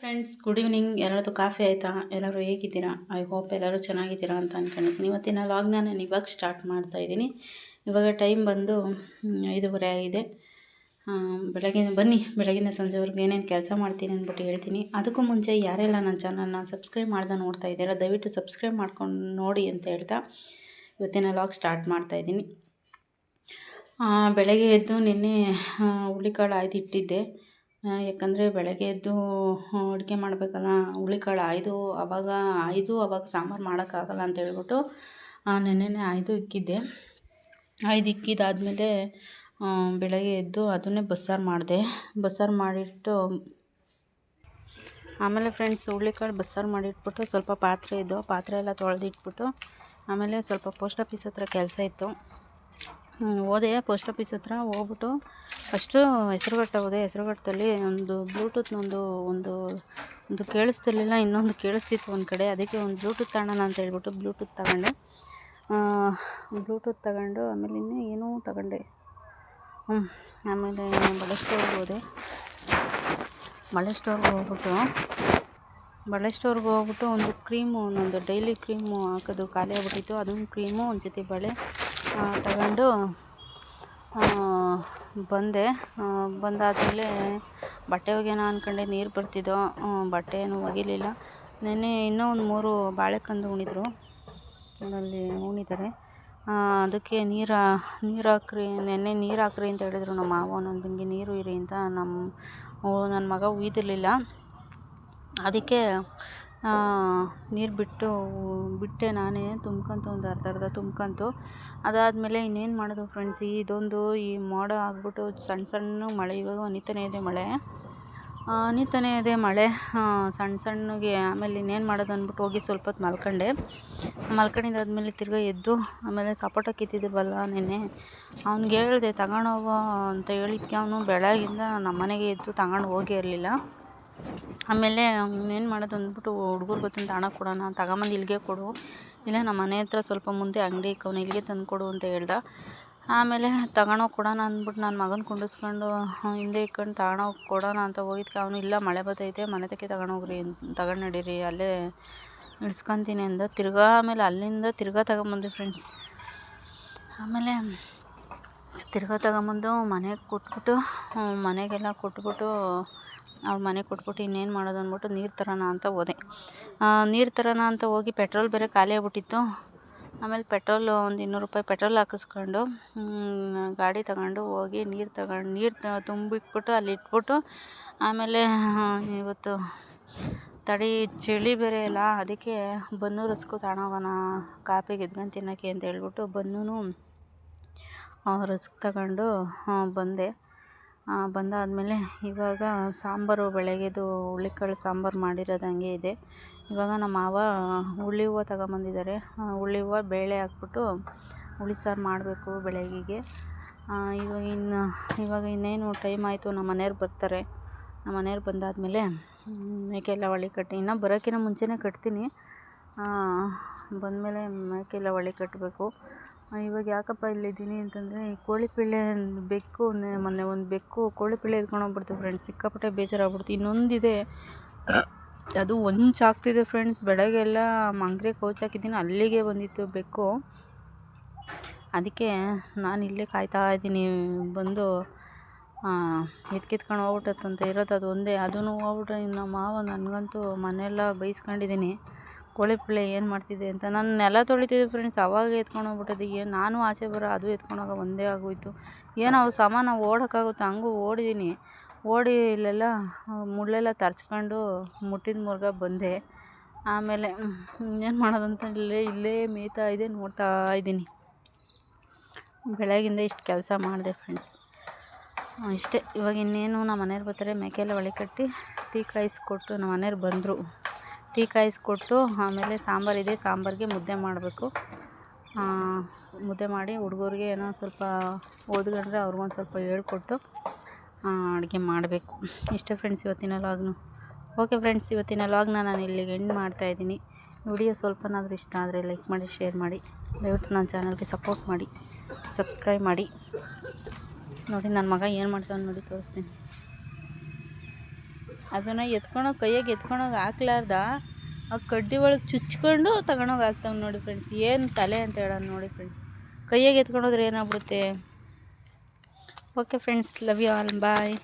Friends, good evening. ಎಲ್ಲರದ್ದು coffee ಆಯಿತಾ? ಎಲ್ಲರೂ ಹೇಗಿದ್ದೀರಾ? ಐ ಹೋಪ್ ಎಲ್ಲರೂ ಚೆನ್ನಾಗಿದ್ದೀರಾ ಅಂತ ಅಂದ್ಕೊಂಡಿದ್ದೀನಿ. ಇವತ್ತಿನ ವ್ಲಾಗ್ನ ನಾನು ಇವಾಗ ಸ್ಟಾರ್ಟ್ ಮಾಡ್ತಾಯಿದ್ದೀನಿ. ಇವಾಗ ಟೈಮ್ ಬಂದು 5:30 ಆಗಿದೆ. ಬೆಳಗಿನ ಸಂಜೆವರೆಗೂ ಏನೇನು ಕೆಲಸ ಮಾಡ್ತೀನಿ ಅಂದ್ಬಿಟ್ಟು ಹೇಳ್ತೀನಿ. ಅದಕ್ಕೂ ಮುಂಚೆ ಯಾರೆಲ್ಲ ನನ್ನ ಚಾನಲ್ನ ಸಬ್ಸ್ಕ್ರೈಬ್ ಮಾಡ್ದೆ ನೋಡ್ತಾ ಇದ್ದೀರಾ, ದಯವಿಟ್ಟು ಸಬ್ಸ್ಕ್ರೈಬ್ ಮಾಡ್ಕೊಂಡು ನೋಡಿ ಅಂತ ಹೇಳ್ತಾ ಇವತ್ತಿನ ವ್ಲಾಗ್ ಸ್ಟಾರ್ಟ್ ಮಾಡ್ತಾಯಿದ್ದೀನಿ. ಬೆಳಗ್ಗೆ ಎದ್ದು ನಿನ್ನೆ ಹುಳಿಕಾಳು ಆಯ್ದು ಇಟ್ಟಿದ್ದೆ. ಯಾಕಂದರೆ ಬೆಳಗ್ಗೆ ಎದ್ದು ಅಡುಗೆ ಮಾಡಬೇಕಲ್ಲ, ಹುಳಿಕಾಳು ಆವಾಗ ಸಾಂಬಾರು ಮಾಡೋಕ್ಕಾಗಲ್ಲ ಅಂತ ಹೇಳ್ಬಿಟ್ಟು ನೆನ್ನೆನೇ ಆಯ್ದು ಇಕ್ಕಿದ್ದೆ. ಇಕ್ಕಿದ್ದಾದಮೇಲೆ ಬೆಳಗ್ಗೆ ಎದ್ದು ಅದನ್ನೇ ಬಸ್ಸಾರು ಮಾಡಿದೆ. ಬಸ್ಸಾರು ಮಾಡಿಟ್ಟು ಆಮೇಲೆ ಫ್ರೆಂಡ್ಸ್, ಹುಳಿಕಾಳು ಬಸ್ಸಾರು ಮಾಡಿಟ್ಬಿಟ್ಟು ಸ್ವಲ್ಪ ಪಾತ್ರೆ ಎಲ್ಲ ತೊಳೆದಿಟ್ಬಿಟ್ಟು ಆಮೇಲೆ ಸ್ವಲ್ಪ ಪೋಸ್ಟ್ ಆಫೀಸ್ ಹತ್ರ ಕೆಲಸ ಇತ್ತು. ಹೋದೆ. ಪೋಸ್ಟ್ ಆಫೀಸ್ ಹತ್ರ ಹೋಗ್ಬಿಟ್ಟು ಫಸ್ಟು ಹೆಸರುಘಟ್ಟ ಹೋದೆ. ಹೆಸರುಘಟ್ಟದಲ್ಲಿ ಒಂದು ಬ್ಲೂಟೂತ್ನೊಂದು ಒಂದು ಕೇಳಿಸ್ತಿರ್ಲಿಲ್ಲ, ಇನ್ನೊಂದು ಕೇಳಿಸ್ತಿತ್ತು ಒಂದು ಕಡೆ. ಅದಕ್ಕೆ ಒಂದು ಬ್ಲೂಟೂತ್ ತಗೋಣ ಅಂತ ಹೇಳ್ಬಿಟ್ಟು ಬ್ಲೂಟೂತ್ ತಗೊಂಡು ಆಮೇಲೆ ಇನ್ನೂ ಏನೋ ತಗೊಂಡೆ. ಆಮೇಲೆ ಬಳೆ ಸ್ಟೋರ್ಗೆ ಹೋದೆ. ಬಳೆ ಸ್ಟೋರ್ಗೆ ಹೋಗ್ಬಿಟ್ಟು ಒಂದು ಕ್ರೀಮು, ಒಂದೊಂದು ಡೈಲಿ ಕ್ರೀಮು ಹಾಕೋದು ಖಾಲಿ ಆಗ್ಬಿಟ್ಟಿತ್ತು. ಅದೊಂದು ಕ್ರೀಮು, ಒಂದು ಜೊತೆ ಬಳೆ ತಗೊಂಡು ಬಂದಾದಮೇಲೆ ಬಟ್ಟೆ ಒಗೆಯೋಣ ಅಂದ್ಕೊಂಡೆ. ನೀರು ಬರ್ತಿದ್ದೋ, ಬಟ್ಟೆ ಏನು ಒಗಿಲಿಲ್ಲ. ನೆನ್ನೆ ಇನ್ನೂ ಒಂದು 3 ಬಾಳೆಕಂದು ಉಣಿದ್ರು, ಅಲ್ಲಿ ಉಣಿದ್ದಾರೆ. ಅದಕ್ಕೆ ನೀರು ಹಾಕ್ರಿ, ನೆನ್ನೆ ನೀರು ಹಾಕ್ರಿ ಅಂತ ಹೇಳಿದ್ರು ನಮ್ಮ ಮಾವ. ನನಗೆ ನೀರು ಇರಿ ಅಂತ ನನ್ನ ಮಗ ಉಯ್ದಿರಲಿಲ್ಲ. ಅದಕ್ಕೆ ನೀರು ಬಿಟ್ಟೆ ನಾನೇ. ತುಂಬ್ಕೊಂತು, ಒಂದು ಅರ್ಧ ತುಂಬ್ಕೊಂತು. ಅದಾದಮೇಲೆ ಇನ್ನೇನು ಮಾಡೋದು ಫ್ರೆಂಡ್ಸ್, ಈ ಮೋಡ ಆಗ್ಬಿಟ್ಟು ಸಣ್ಣ ಮಳೆ ಇವಾಗ ಹನಿತಾನೇ ಇದೆ ಮಳೆ ಸಣ್ಣಗೆ. ಆಮೇಲೆ ಇನ್ನೇನು ಮಾಡೋದು ಅಂದ್ಬಿಟ್ಟು ಹೋಗಿ ಸ್ವಲ್ಪ ಹೊತ್ತು ಮಲ್ಕೊಂಡಿದ್ದಾದ್ಮೇಲೆ ತಿರ್ಗಾ ಎದ್ದು ಆಮೇಲೆ ಸಪೋಟ ಕಿತ್ತಿದ್ವಲ್ಲ ನೆನ್ನೆ, ಅವ್ನಿಗೆ ಹೇಳಿದೆ ತಗೊಂಡೋಗೋ ಅಂತ ಹೇಳಿದ್ಕೆ ಅವನು ಬೆಳಗಿಂದ ನಮ್ಮ ಮನೆಗೆ ಎದ್ದು ತಗೊಂಡು ಹೋಗೇ ಇರಲಿಲ್ಲ. ಆಮೇಲೆ ಏನು ಮಾಡೋದು ಅಂದ್ಬಿಟ್ಟು ಹುಡುಗರು ಗೊತ್ತಂತ ಹಣ ಕೊಡೋಣ, ತಗೊಂಬಂದು ಇಲ್ಲಿಗೆ ಕೊಡು, ಇಲ್ಲ ನಮ್ಮ ಮನೆ ಹತ್ರ ಸ್ವಲ್ಪ ಮುಂದೆ ಅಂಗಡಿ ಇಕ್ಕವನು, ಇಲ್ಲಿಗೆ ತಂದು ಕೊಡು ಅಂತ ಹೇಳ್ದ. ಆಮೇಲೆ ತಗೊಂಡೋಗಿ ಕೊಡೋಣ ಅಂದ್ಬಿಟ್ಟು ನನ್ನ ಮಗನ ಕುಂಡಿಸ್ಕೊಂಡು ಹಿಂದೆ ಇಕ್ಕೊಂಡು ತಗೊಂಡೋಗಿ ಕೊಡೋಣ ಅಂತ ಹೋಗಿದ್ಕೆ ಅವನು ಇಲ್ಲ ಮಳೆ ಬರ್ತೈತೆ, ಮನೆ ತಕ್ಕೆ ತಗೊಂಡು ನಡೀರಿ, ಅಲ್ಲೇ ಇಳಿಸ್ಕೊತೀನಿ ಅಂದ. ಆಮೇಲೆ ಅಲ್ಲಿಂದ ತಗೊಂಬಂದೆ ಫ್ರೆಂಡ್ಸ್. ಆಮೇಲೆ ತಗೊಂಬಂದು ಮನೆಗೆಲ್ಲ ಕೊಟ್ಬಿಟ್ಟು ಅವ್ರ ಮನೆಗೆ ಕೊಟ್ಬಿಟ್ಟು ಇನ್ನೇನು ಮಾಡೋದು ಅಂದ್ಬಿಟ್ಟು ನೀರು ತರೋಣ ಅಂತ ಹೋದೆ. ಹೋಗಿ ಪೆಟ್ರೋಲ್ ಬೇರೆ ಖಾಲಿ ಆಗ್ಬಿಟ್ಟಿತ್ತು. ಆಮೇಲೆ ಒಂದು 200 ರೂಪಾಯಿ ಪೆಟ್ರೋಲ್ ಹಾಕಿಸ್ಕೊಂಡು ಗಾಡಿ ತಗೊಂಡು ಹೋಗಿ ನೀರು ತುಂಬಿಟ್ಬಿಟ್ಟು ಅಲ್ಲಿ ಇಟ್ಬಿಟ್ಟು ಆಮೇಲೆ ಇವತ್ತು ಚಳಿ ಬೇರೆ ಇಲ್ಲ, ಅದಕ್ಕೆ ಬನ್ನು ರಸ್ಕು ತಗೊಂಡೋಗೋಣ ಕಾಪಿಗೆ ಎದ್ಕೊಂಡು ತಿನ್ನೋಕ್ಕೆ ಅಂತ ಹೇಳ್ಬಿಟ್ಟು ಬನ್ನೂ ರಸ್ಕ್ ತಗೊಂಡು ಬಂದೆ. ಬಂದಾದಮೇಲೆ ಇವಾಗ ಸಾಂಬಾರು, ಬೆಳಗ್ಗೆದು ಹುಳಿಕಾಳು ಸಾಂಬಾರು ಮಾಡಿರೋದು ಹಂಗೆ ಇದೆ. ಇವಾಗ ನಮ್ಮ ಮಾವ ಹುಳಿ ಹೂವು ತಗೊಂಬಂದಿದ್ದಾರೆ. ಹುಳಿ ಹೂವು ಬೇಳೆ ಹಾಕ್ಬಿಟ್ಟು ಹುಳಿ ಸಾರು ಮಾಡಬೇಕು ಬೆಳಗ್ಗೆಗೆ. ಇವಾಗ ಇನ್ನೇನು ಟೈಮ್ ಆಯಿತು, ನಮ್ಮ ಮನೆಯವ್ರು ಬರ್ತಾರೆ. ನಮ್ಮ ಮನೆಯವ್ರು ಬಂದಾದಮೇಲೆ ಮೇಕೆಲ್ಲ ಒಲೆ ಕಟ್ಟಿ, ಇನ್ನೂ ಬರೋಕ್ಕಿಂತ ಮುಂಚೆನೇ ಕಟ್ತೀನಿ. ಬಂದಮೇಲೆ ಮೇಕೆಲ್ಲ ಒಲೆ ಕಟ್ಟಬೇಕು. ಇವಾಗ ಯಾಕಪ್ಪ ಇಲ್ಲಿದ್ದೀನಿ ಅಂತಂದರೆ, ಈ ಕೋಳಿಪಿಳ್ಳೆ ಮೊನ್ನೆ ಒಂದು ಬೆಕ್ಕು ಕೋಳಿಪಿಳ್ಳೆ ಎತ್ಕೊಂಡೋಗ್ಬಿಡ್ತು ಫ್ರೆಂಡ್ಸ್. ಸಿಕ್ಕಾಪಟ್ಟೆ ಬೇಜಾರಾಗ್ಬಿಡ್ತು. ಇನ್ನೊಂದಿದೆ, ಅದು ಹೊಂಚಾಗ್ತಿದೆ ಫ್ರೆಂಡ್ಸ್. ಬೆಳಗ್ಗೆಲ್ಲ ಮಂಗ್ರೆ ಕೌಚಾಕಿದ್ದೀನಿ, ಅಲ್ಲಿಗೆ ಬಂದಿತ್ತು ಬೆಕ್ಕು. ಅದಕ್ಕೆ ನಾನು ಇಲ್ಲೇ ಕಾಯ್ತಾ ಇದ್ದೀನಿ. ಬಂದು ಎತ್ಕೊಂಡು ಹೋಗ್ಬಿಟ್ಟತ್ತು ಅಂತ ಇರೋದು ಅದು ಒಂದೇ. ಅದೂ ಹೋಗ್ಬಿಟ್ರೆ ನಮ್ಮ ಮಾವ, ನನಗಂತೂ ಮನೆಯೆಲ್ಲ ಬೈಸ್ಕೊಂಡಿದ್ದೀನಿ. ಕೋಳಿಪಿಳ್ಳೆ ಏನು ಮಾಡ್ತಿದ್ದೆ ಅಂತ. ನಾನು ನೆಲ ತೊಳಿತಿದ್ದೆ ಫ್ರೆಂಡ್ಸ್, ಅವಾಗ ಎತ್ಕೊಂಡು ಹೋಗ್ಬಿಟ್ಟದ್ದು. ನಾನು ಆಚೆ ಅದು ಎತ್ಕೊಂಡೋಗ ಒಂದೇ ಆಗೋಯ್ತು. ಏನೋ ಅವ್ರು ಸಾಮಾನು ಓಡೋಕ್ಕಾಗುತ್ತೆ, ಹಂಗೂ ಓಡಿ ಇಲ್ಲೆಲ್ಲ ಮುಳ್ಳೆಲ್ಲ ತರ್ಚ್ಕೊಂಡು ಮುಟ್ಟಿದ ಮುರ್ಗ ಬಂದೆ. ಆಮೇಲೆ ಏನು ಮಾಡೋದಂತ ಇಲ್ಲೇ ಮೇಯ್ತಾ ಇದೆ, ನೋಡ್ತಾ ಇದ್ದೀನಿ. ಬೆಳಗಿಂದ ಇಷ್ಟು ಕೆಲಸ ಮಾಡಿದೆ ಫ್ರೆಂಡ್ಸ್. ಇಷ್ಟೇ. ಇವಾಗ ಇನ್ನೇನು ನಮ್ಮ ಮನೆಯವ್ರು ಬರ್ತಾರೆ. ಮೇಕೆಲ್ಲ ಒಲೆ ಕಟ್ಟಿ ಟೀ ಕಾಯಿಸ್ಕೊಟ್ಟು, ನಮ್ಮ ಮನೆಯವ್ರು ಬಂದರು. ಟೀ ಕಾಯಿಸ್ಕೊಟ್ಟು ಆಮೇಲೆ ಸಾಂಬಾರಿದೆ, ಸಾಂಬಾರಿಗೆ ಮುದ್ದೆ ಮಾಡಬೇಕು. ಮುದ್ದೆ ಮಾಡಿ ಹುಡುಗರಿಗೆ ಏನೋ ಸ್ವಲ್ಪ ಓದ್ಕೊಂಡ್ರೆ ಅವ್ರಿಗೊಂದು ಸ್ವಲ್ಪ ಹೇಳ್ಕೊಟ್ಟು ಅಡುಗೆ ಮಾಡಬೇಕು. ಇಷ್ಟೇ ಫ್ರೆಂಡ್ಸ್ ಇವತ್ತಿನ ವ್ಲಾಗ್ನು. ಓಕೆ ಫ್ರೆಂಡ್ಸ್, ಇವತ್ತಿನ ವ್ಲಾಗ್ನ ನಾನು ಇಲ್ಲಿಗೆ ಎಂಡ್ ಮಾಡ್ತಾಯಿದ್ದೀನಿ. ವಿಡಿಯೋ ಸ್ವಲ್ಪನಾದರೂ ಇಷ್ಟ ಆದರೆ ಲೈಕ್ ಮಾಡಿ, ಶೇರ್ ಮಾಡಿ, ದಯವಿಟ್ಟು ನನ್ನ ಚಾನಲ್ಗೆ ಸಪೋರ್ಟ್ ಮಾಡಿ, ಸಬ್ಸ್ಕ್ರೈಬ್ ಮಾಡಿ. ನೋಡಿ ನನ್ನ ಮಗ ಏನು ಮಾಡ್ತಾನೆ ನೋಡಿ ತೋರಿಸ್ತೀನಿ. ಅದನ್ನು ಎತ್ಕೊಂಡೋಗಿ ಕೈಯಾಗೆ ಎತ್ಕೊಂಡೋಗಿ ಹಾಕ್ಲಾರ್ದ ಆ ಕಡ್ಡಿ ಒಳಗೆ ಚುಚ್ಕೊಂಡು ತಗೊಂಡೋಗಿ ಹಾಕ್ತಾವೆ ನೋಡಿ ಫ್ರೆಂಡ್ಸ್. ಏನು ತಲೆ ಅಂತ ಹೇಳೋದು ನೋಡಿ ಫ್ರೆಂಡ್ಸ್. ಕೈಯಾಗೆ ಎತ್ಕೊಂಡೋದ್ರೆ ಏನಾಗ್ಬಿಡುತ್ತೆ. Okay friends, love you all, bye.